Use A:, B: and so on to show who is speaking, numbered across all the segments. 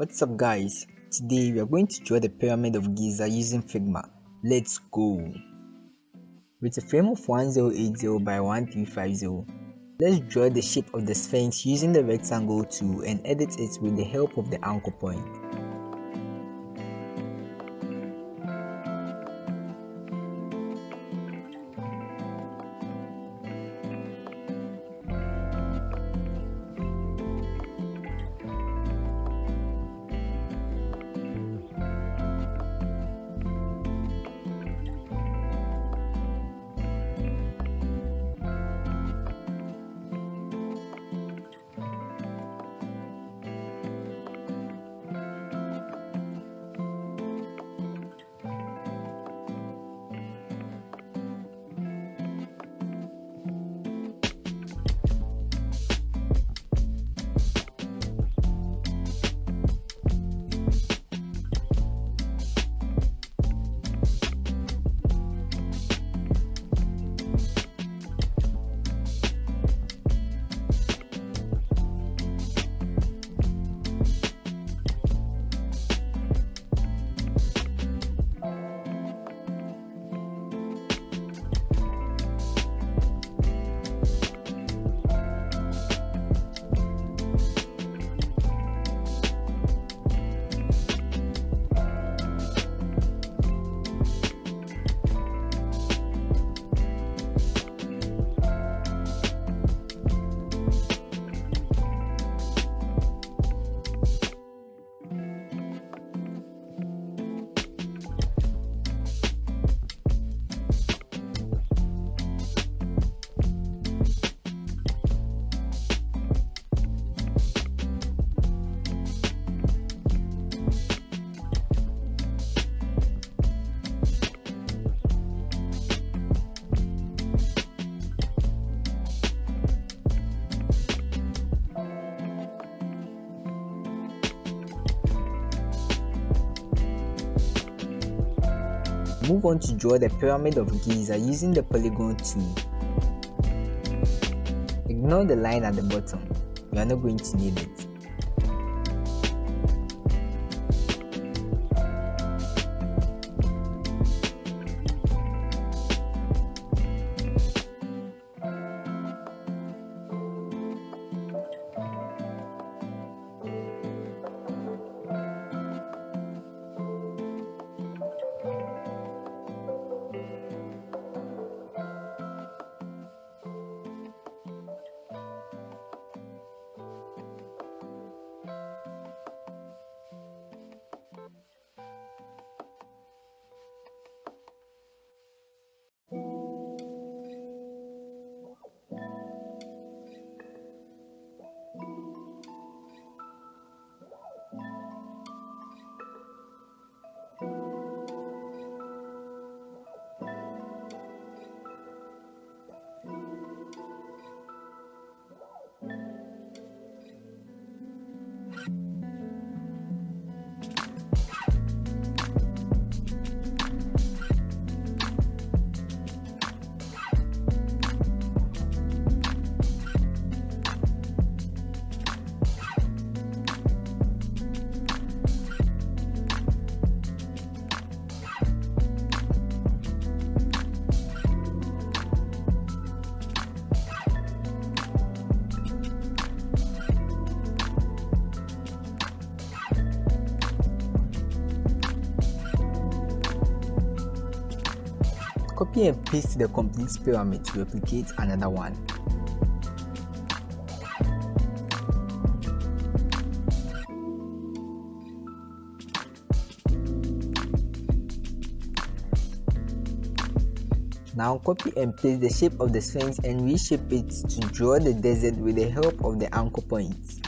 A: What's up guys? Today we are going to draw the pyramid of Giza using Figma. Let's go! With a frame of 1080 by 1350, let's draw the shape of the Sphinx using the rectangle tool and edit it with the help of the anchor point. Move on to draw the pyramid of Giza using the polygon tool. Ignore the line at the bottom, we are not going to need it. Copy and paste the complete pyramid to replicate another one. Now copy and paste the shape of the Sphinx and reshape it to draw the desert with the help of the anchor points.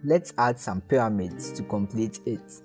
A: Let's add some pyramids to complete it.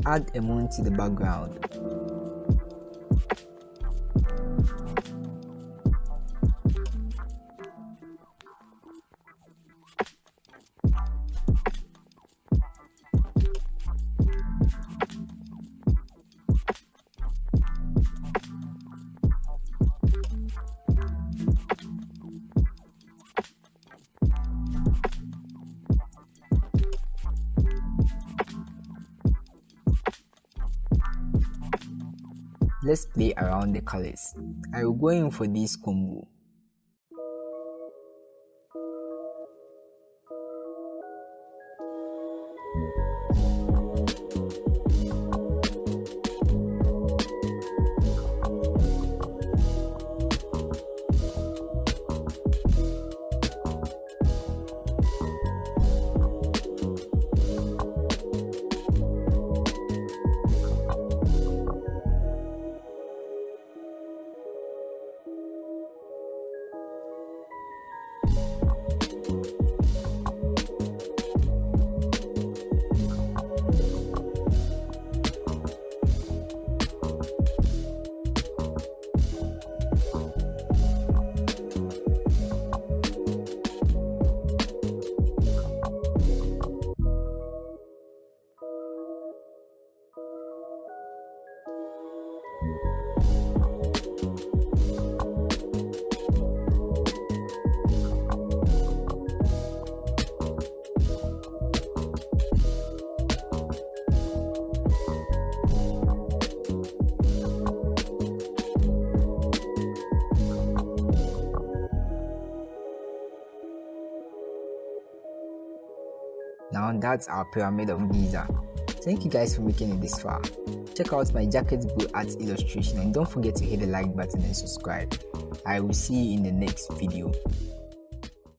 A: Add a moon to the background. Let's play around the colors. I will go in for this combo. Now that's our pyramid of Giza. Thank you guys for making it this far. Check out my Giza Illustration and don't forget to hit the like button and subscribe. I will see you in the next video.